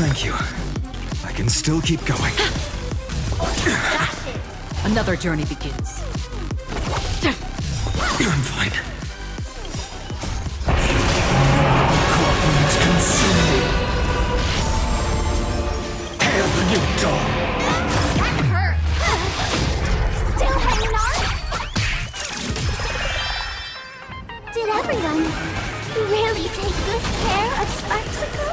Thank you. I can still keep going. Another journey begins. I'm fine. Corpulence consume me. Hail the new dawn. That hurt! Still hanging on? Did everyone really take good care of Sparksicle?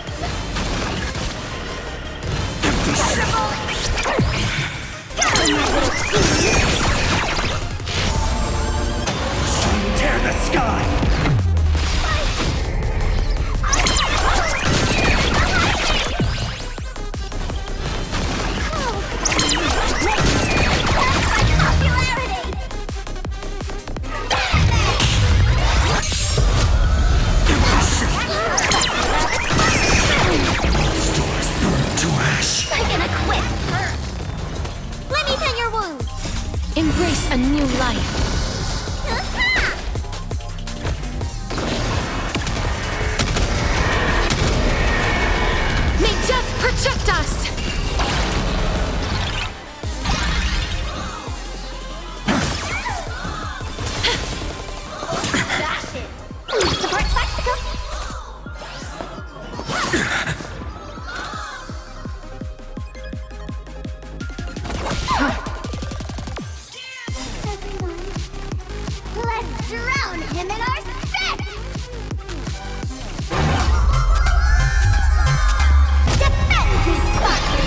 Tear the sky! Embrace a new life. May death protect us! Dash it! Support Sparksicle! Let's drown him in our spit! Defend his body!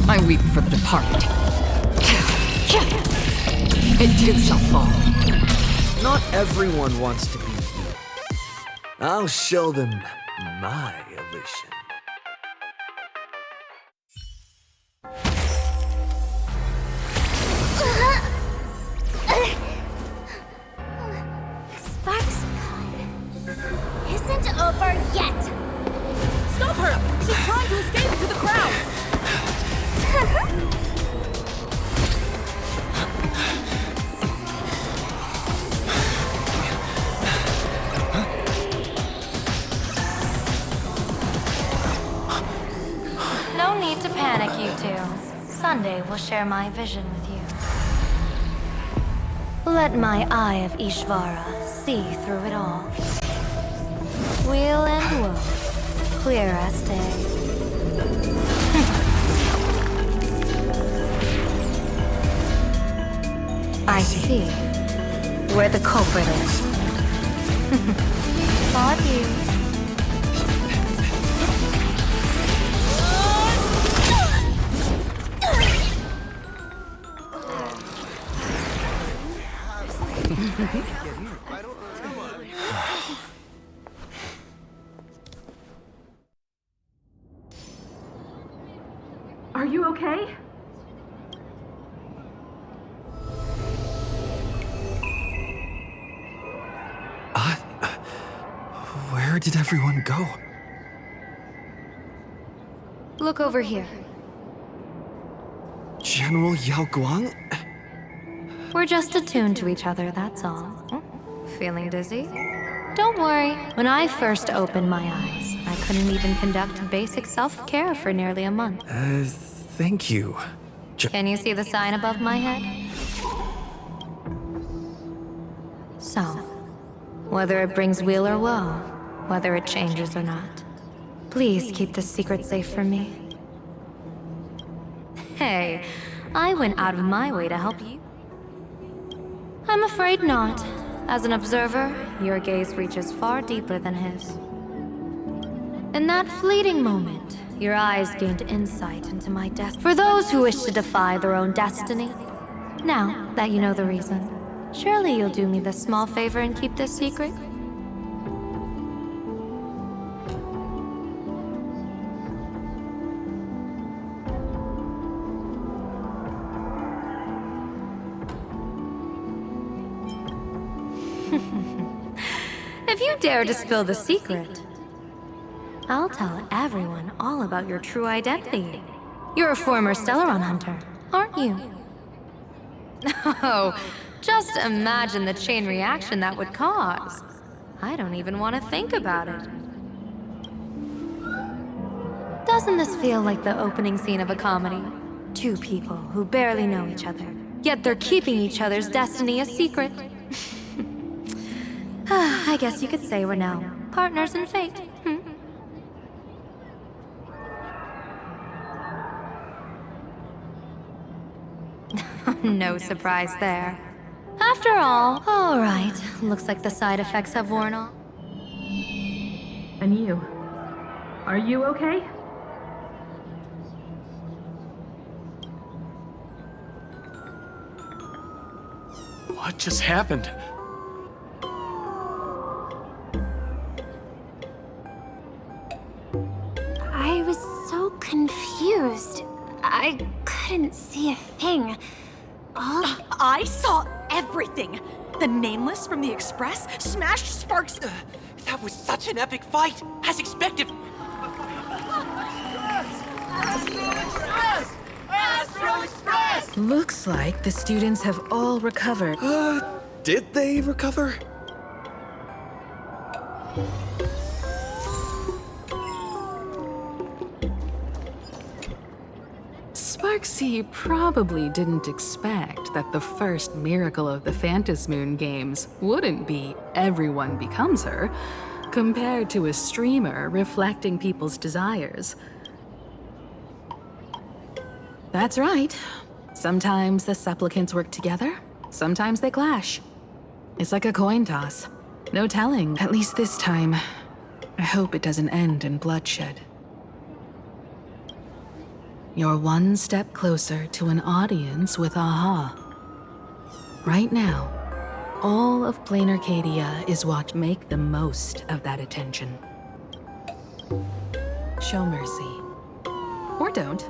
I weep for the departed. It too shall fall. Not everyone wants to be you. I'll show them my illusion. Sparksicle isn't over yet! Stop her! She's trying to escape to the crowd! No need to panic, you two. Sunday will share my vision with you. Let my eye of Ishvara see through it all. Weal and woe, clear as day. I see where the culprit is. Fought you. Are you okay? Where did everyone go? Look over here. General Yao Guang? We're just attuned to each other, that's all. Feeling dizzy? Don't worry. When I first opened my eyes, I couldn't even conduct basic self-care for nearly a month. Thank you. Can you see the sign above my head? So, whether it brings weal or woe, whether it changes or not, please keep this secret safe from me. Hey, I went out of my way to help you. I'm afraid not. As an observer, your gaze reaches far deeper than his. In that fleeting moment, your eyes gained insight into my destiny. For those who wish to defy their own destiny, now that you know the reason, surely you'll do me this small favor and keep this secret? If you dare to spill the secret, I'll tell everyone all about your true identity. You're a former Stellaron hunter, aren't you? Oh, just imagine the chain reaction that would cause. I don't even want to think about it. Doesn't this feel like the opening scene of a comedy? Two people who barely know each other, yet they're keeping each other's destiny a secret. I guess you could say we're now partners in fate. No surprise there. After all right. Looks like the side effects have worn off. And you? Are you okay? What just happened? I was so confused. I couldn't see a thing. I saw everything! The Nameless from the Express smashed Sparks. That was such an epic fight, as expected. Looks like the students have all recovered. Did they recover? Sparksy probably didn't expect that the first miracle of the Phantasmoon games wouldn't be everyone becomes her, compared to a streamer reflecting people's desires. That's right. Sometimes the supplicants work together, sometimes they clash. It's like a coin toss. No telling, at least this time. I hope it doesn't end in bloodshed. You're one step closer to an audience with Aha. Right now, all of Plain Arcadia is watching. Make the most of that attention. Show mercy. Or don't.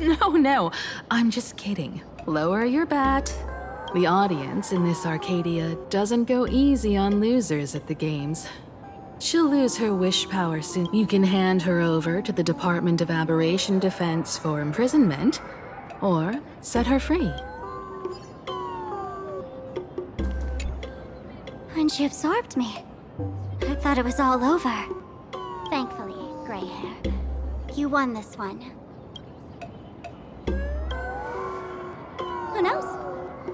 No, I'm just kidding. Lower your bat. The audience in this Arcadia doesn't go easy on losers at the games. She'll lose her wish power soon. You can hand her over to the Department of Aberration Defense for imprisonment, or set her free. When she absorbed me, I thought it was all over. Thankfully, gray hair, you won this one. Who knows?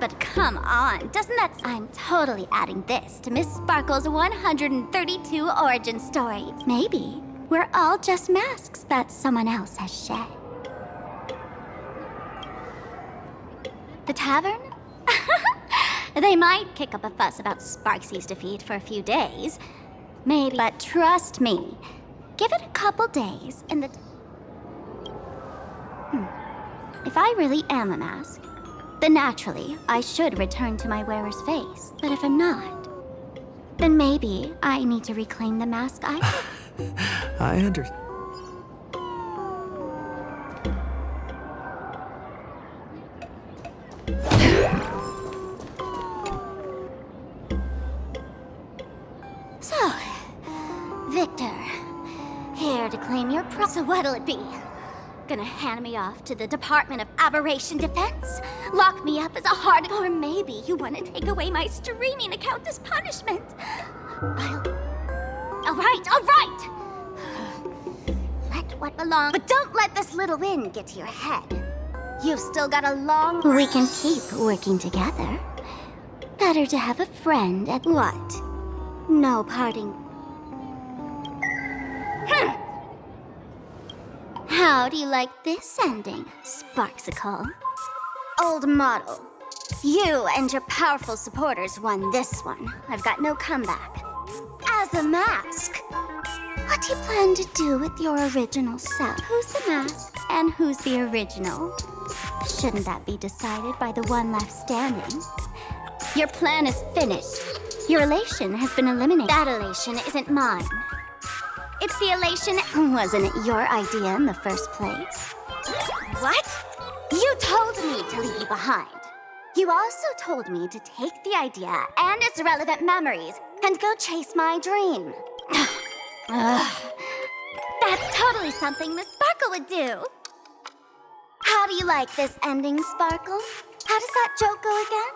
But come on, doesn't that... I'm totally adding this to Miss Sparkle's 132 origin stories. Maybe we're all just masks that someone else has shed. The tavern? They might kick up a fuss about Sparksy's defeat for a few days. Maybe, but trust me, give it a couple days and the... If I really am a mask, then naturally, I should return to my wearer's face. But if I'm not, then maybe I need to reclaim the mask I... I understand. So, Victor, here to claim your So what'll it be? Gonna hand me off to the Department of Aberration Defense? Lock me up as a hard... Or maybe you want to take away my streaming account as punishment? All right! Let what belongs... But don't let this little win get to your head. You've still got a long... We can keep working together. Better to have a friend at what? No parting... How do you like this ending, Sparksicle? Old model. You and your powerful supporters won this one. I've got no comeback. As a mask, what do you plan to do with your original self? Who's the mask and who's the original? Shouldn't that be decided by the one left standing? Your plan is finished. Your elation has been eliminated. That elation isn't mine. It's the elation... Wasn't it your idea in the first place? What? You told me to leave you behind. You also told me to take the idea and its relevant memories and go chase my dream. That's totally something Miss Sparkle would do. How do you like this ending, Sparkle? How does that joke go again?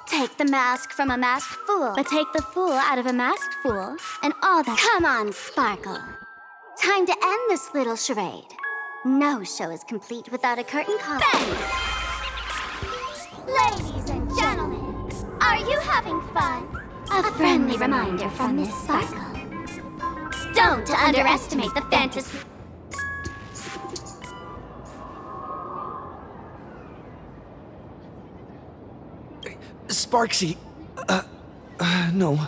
Take the mask from a masked fool, but take the fool out of a masked fool, and all that... Come on, Sparkle. Time to end this little charade. No show is complete without a curtain call. Ladies and gentlemen, are you having fun? A friendly reminder from Miss Sparkle. Don't underestimate the fantasy. Sparksy. No.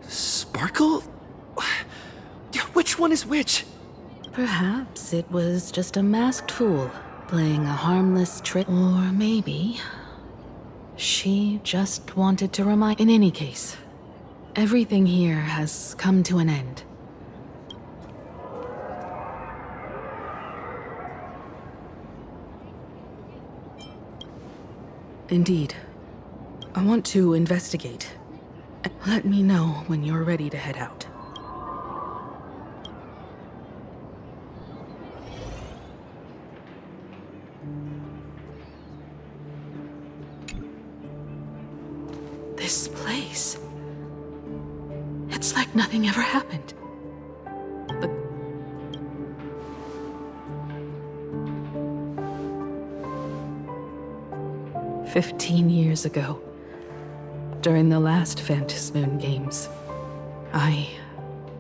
Sparkle? Which one is which? Perhaps it was just a masked fool playing a harmless trick. Or maybe she just wanted to remind. In any case, everything here has come to an end. Indeed. I want to investigate. Let me know when you're ready to head out. This place. It's like nothing ever happened. But 15 years ago, during the last Phantasmoon Games, I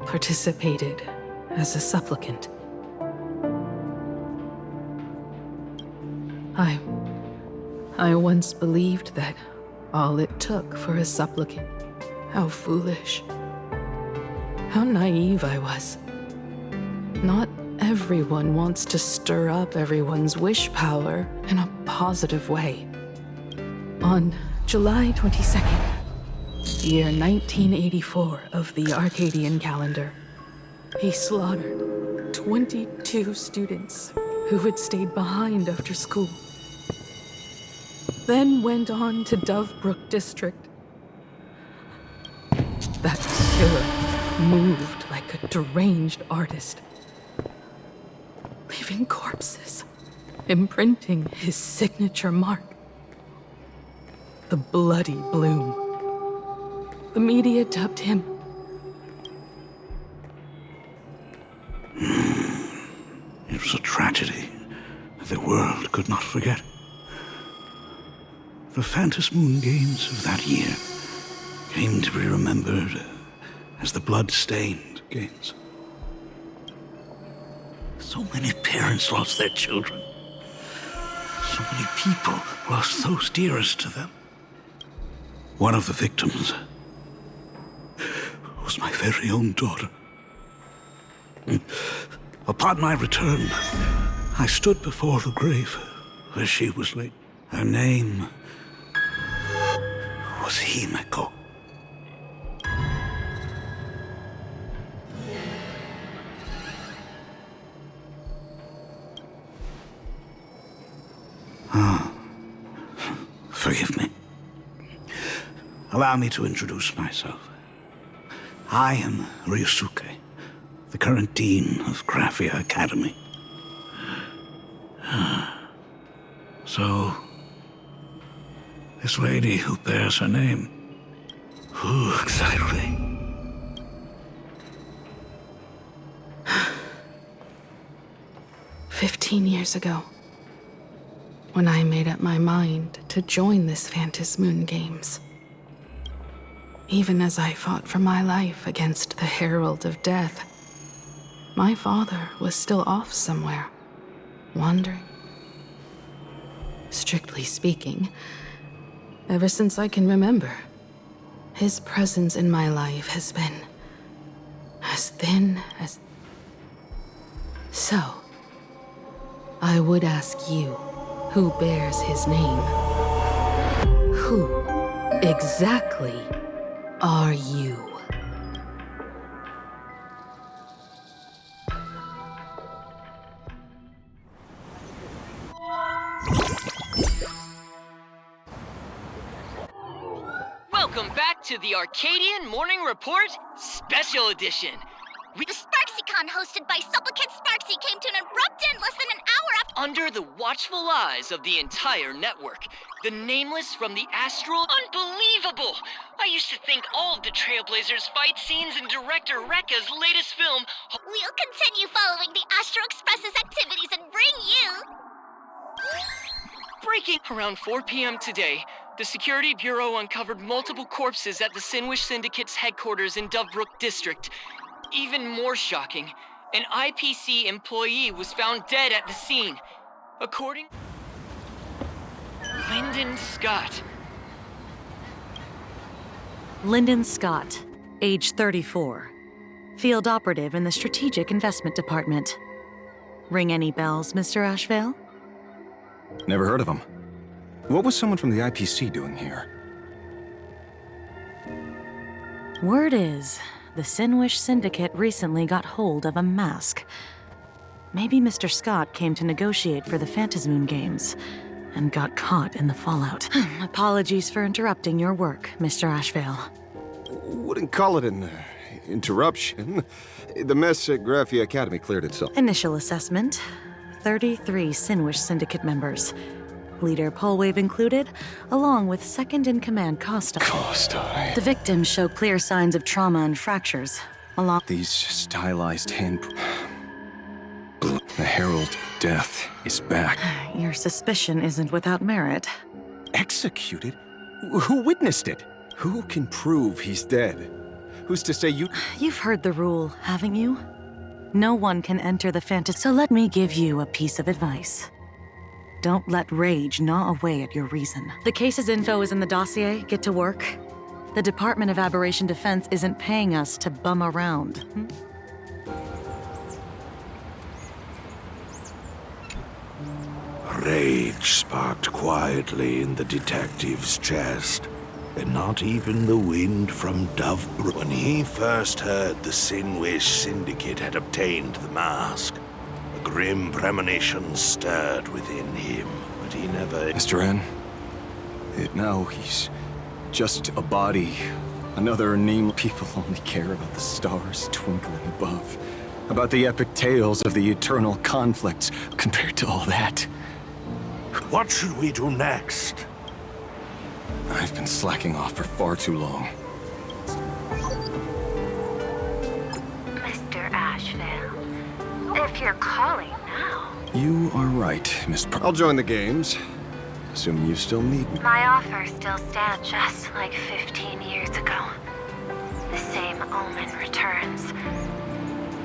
participated as a supplicant. I once believed that all it took for a supplicant. How foolish. How naive I was. Not everyone wants to stir up everyone's wish power in a positive way. On July 22nd, year 1984 of the Arcadian calendar, he slaughtered 22 students who had stayed behind after school. Then went on to Dovebrook District. That killer moved like a deranged artist, leaving corpses, imprinting his signature mark. The Bloody Bloom. The media dubbed him It was a tragedy that the world could not forget. The Phantasmoon Games of that year came to be remembered as the Blood-Stained Games. So many parents lost their children. So many people lost those dearest to them. One of the victims was my very own daughter. Upon my return, I stood before the grave where she was laid. Her name was Himeko. Forgive me. Allow me to introduce myself. I am Ryusuke, the current dean of Graphia Academy. So, this lady who bears her name, who exactly? 15 years ago, when I made up my mind to join this Phantasmoon Games. Even as I fought for my life against the Herald of Death, my father was still off somewhere, wandering. Strictly speaking, ever since I can remember, his presence in my life has been as thin as... So, I would ask you, who bears his name? Who exactly are you? Welcome back to the Arcadian Morning Report Special Edition. The SparksyCon hosted by Supplicant Sparksy came to an abrupt end less than an hour after. under the watchful eyes of the entire network. The Nameless from the Astral... Unbelievable! I used to think all of the Trailblazers' fight scenes in director Rekka's latest film... We'll continue following the Astro Express's activities and bring you... Breaking around 4 p.m. today, the Security Bureau uncovered multiple corpses at the Sinwish Syndicate's headquarters in Dovebrook District. Even more shocking, an IPC employee was found dead at the scene. According... Lyndon Scott. Lyndon Scott, age 34. Field operative in the Strategic Investment Department. Ring any bells, Mr. Ashvale? Never heard of him. What was someone from the IPC doing here? Word is, the Sinwish Syndicate recently got hold of a mask. Maybe Mr. Scott came to negotiate for the Phantasmoon games, and got caught in the fallout. Apologies for interrupting your work, Mr. Ashvale. Wouldn't call it an interruption. The mess at Graphia Academy cleared itself. Initial assessment, 33 Sinwish Syndicate members. Leader Polwave included, along with second-in-command Costa. Costa. The victims show clear signs of trauma and fractures, along... These stylized hand... The Herald of Death is back. Your suspicion isn't without merit. Executed? Who witnessed it? Who can prove he's dead? Who's to say you... You've heard the rule, haven't you? No one can enter the fantasy... So let me give you a piece of advice. Don't let rage gnaw away at your reason. The case's info is in the dossier. Get to work. The Department of Aberration Defense isn't paying us to bum around. Rage sparked quietly in the detective's chest, and not even the wind from Dovebrook. When he first heard the Sinwish Syndicate had obtained the mask, a grim premonition stirred within him, but he never... Mr. N, now he's just a body. Another name. People only care about the stars twinkling above, about the epic tales of the eternal conflicts compared to all that. What should we do next? I've been slacking off for far too long. Mr. Ashvale, if you're calling now... You are right, Miss I'll join the games, assuming you still need me. My offer still stands just like 15 years ago. The same omen returns.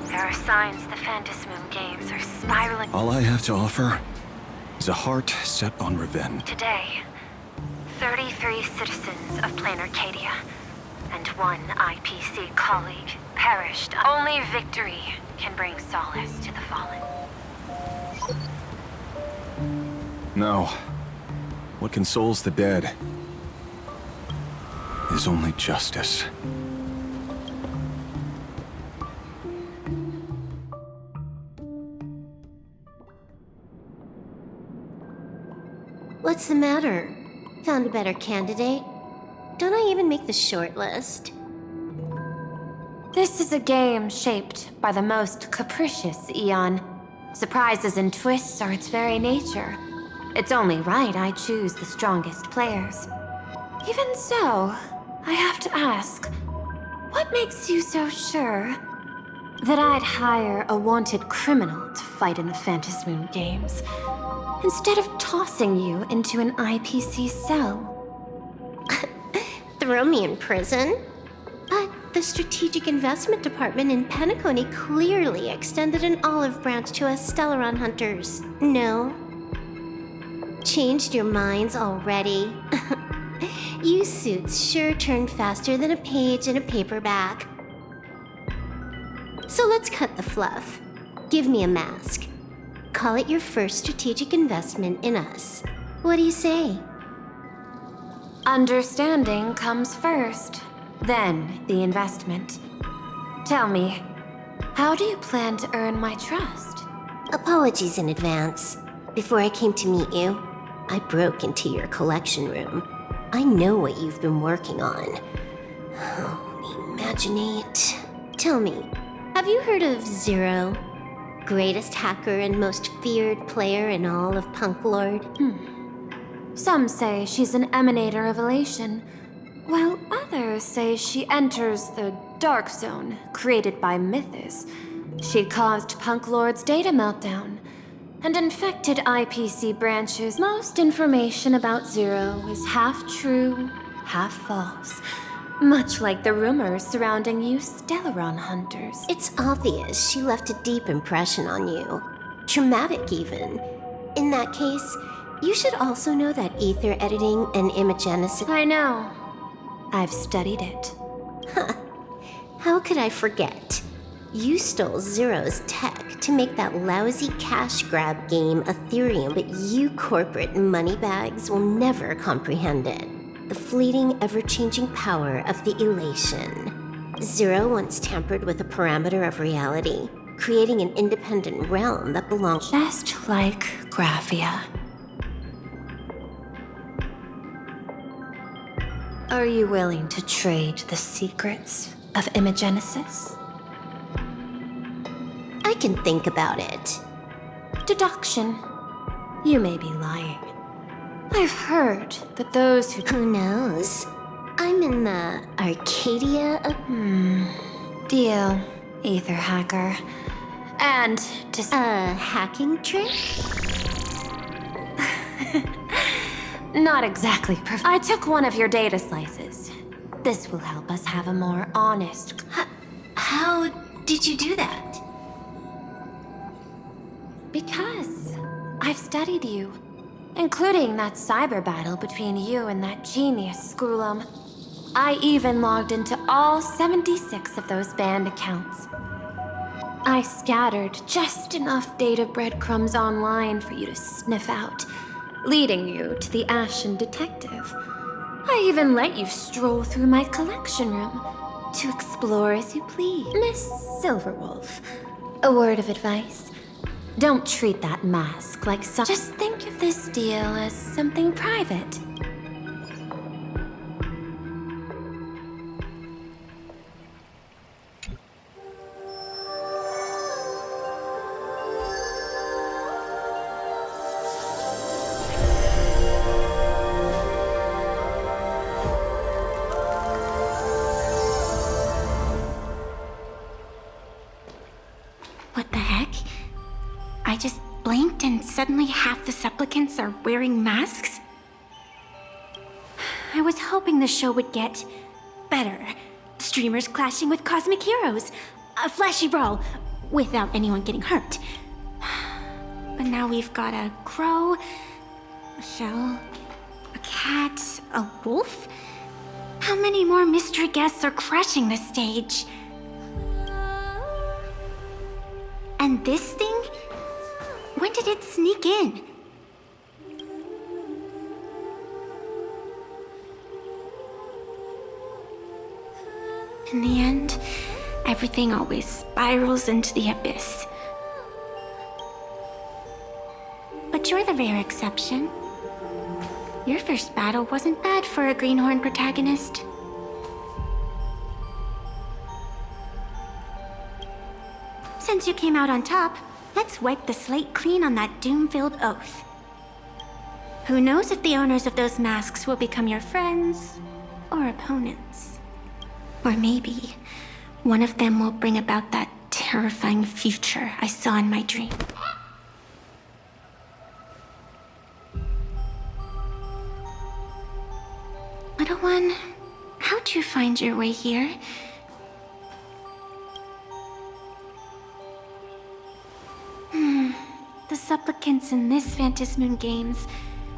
There are signs the Phantasmoon games are spiraling... All I have to offer is a heart set on revenge. Today, 33 citizens of Plain Arcadia and 1 IPC colleague perished. Only victory can bring solace to the fallen. No. What consoles the dead is only justice. What's the matter? Found a better candidate? Don't I even make the short list? This is a game shaped by the most capricious Eon. Surprises and twists are its very nature. It's only right I choose the strongest players. Even so, I have to ask, what makes you so sure that I'd hire a wanted criminal to fight in the Phantasmoon games, instead of tossing you into an IPC cell? Throw me in prison? But the Strategic Investment Department in Penacony clearly extended an olive branch to us Stellaron hunters. No? Changed your minds already? You suits sure turn faster than a page in a paperback. So let's cut the fluff. Give me a mask. Call it your first strategic investment in us. What do you say? Understanding comes first, then the investment. Tell me, how do you plan to earn my trust? Apologies in advance. Before I came to meet you, I broke into your collection room. I know what you've been working on. Oh, imaginate. Tell me, have you heard of Zero? Greatest hacker and most feared player in all of Punk Lord. Some say she's an emanator of elation, while others say she enters the dark zone created by Mythos. She caused Punk Lord's data meltdown and infected IPC branches. Most information about Zero is half true, half false. Much like the rumors surrounding you Stellaron hunters. It's obvious she left a deep impression on you. Traumatic, even. In that case, you should also know that ether editing and imagenesis... I know. I've studied it. Huh. How could I forget? You stole Zero's tech to make that lousy cash grab game Ethereum, but you corporate moneybags will never comprehend it. The fleeting, ever-changing power of the elation. Zero once tampered with a parameter of reality, creating an independent realm that belongs... Just like Graphia. Are you willing to trade the secrets of imagenesis? I can think about it. Deduction. You may be lying. I've heard that those who... Who knows? I'm in the Arcadia of... Deal, ether hacker. And a hacking trick? Not exactly perfect. I took one of your data slices. This will help us have a more honest... How did you do that? Because I've studied you. Including that cyber battle between you and that genius Skrulum. I even logged into all 76 of those banned accounts. I scattered just enough data breadcrumbs online for you to sniff out, leading you to the Ashen Detective. I even let you stroll through my collection room to explore as you please. Miss Silverwolf, a word of advice. Don't treat that mask like some... Just think of this deal as something private. What the heck? I just blinked and suddenly half the supplicants are wearing masks? I was hoping the show would get better. Streamers clashing with cosmic heroes. A flashy brawl without anyone getting hurt. But now we've got a crow, a shell, a cat, a wolf? How many more mystery guests are crashing the stage? And this thing? When did it sneak in? In the end, everything always spirals into the abyss. But you're the rare exception. Your first battle wasn't bad for a greenhorn protagonist. Since you came out on top, let's wipe the slate clean on that doom-filled oath. Who knows if the owners of those masks will become your friends or opponents? Or maybe one of them will bring about that terrifying future I saw in my dream. Little one, how'd you find your way here? The supplicants in this Phantasmoon Games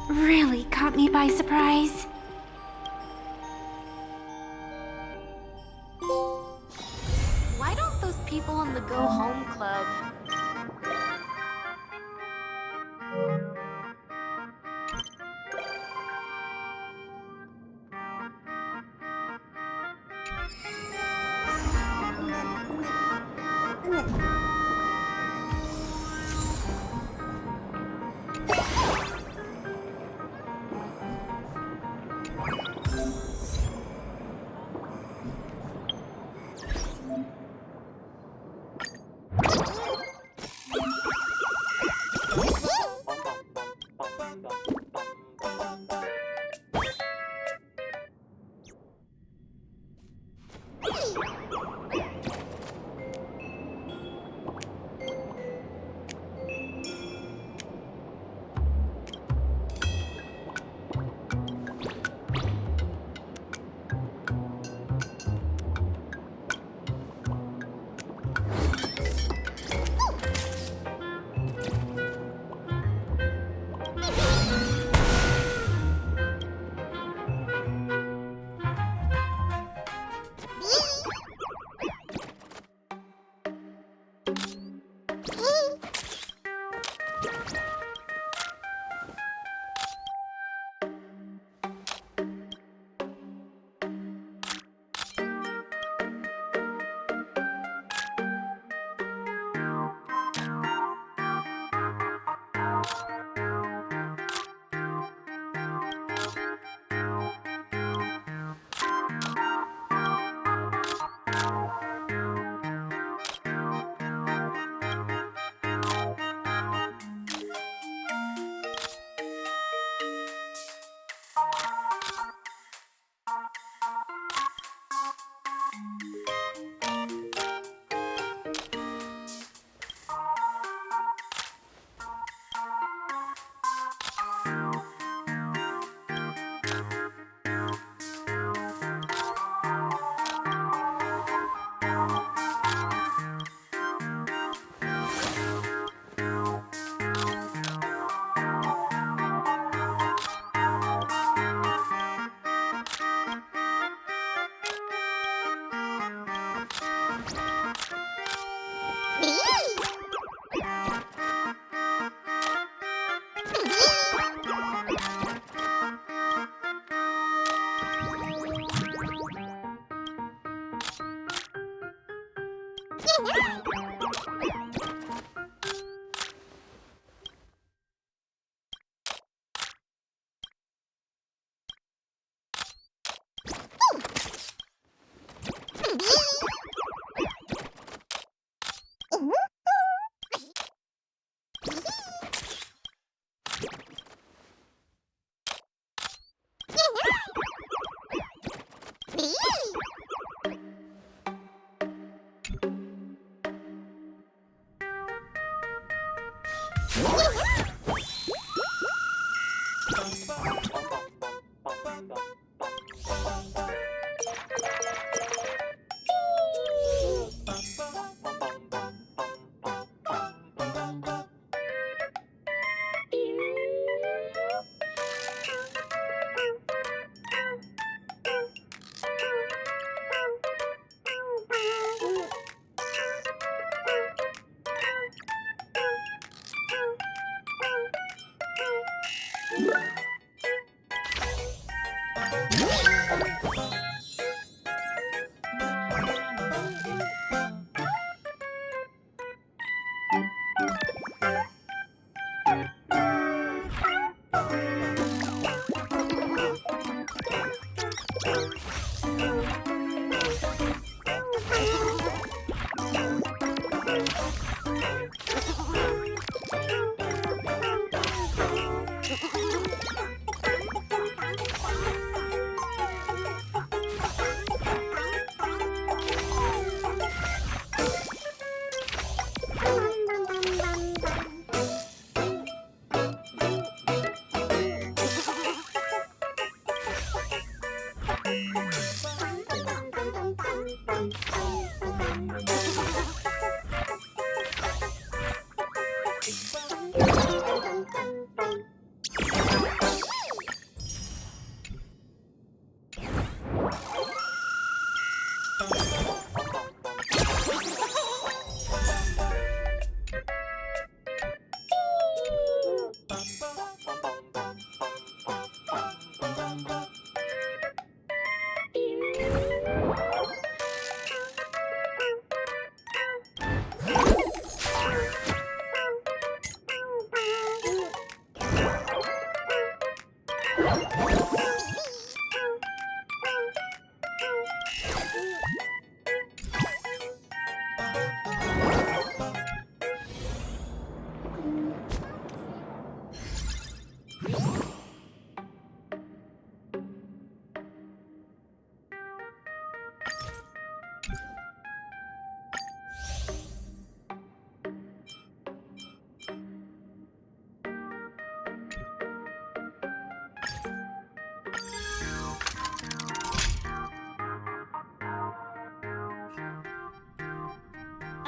really caught me by surprise. Why don't those people in the Go Home Club...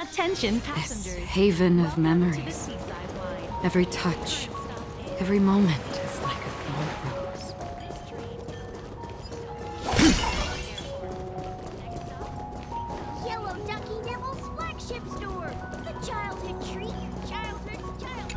Attention This passengers. haven of memories. Every touch, every moment is like a thorned rose. Yellow Ducky Nibble's flagship store! The childhood treat your childhood child.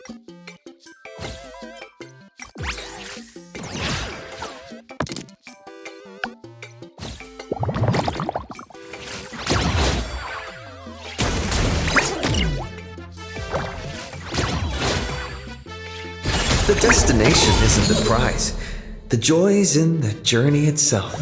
The destination isn't the prize. The joy's in the journey itself.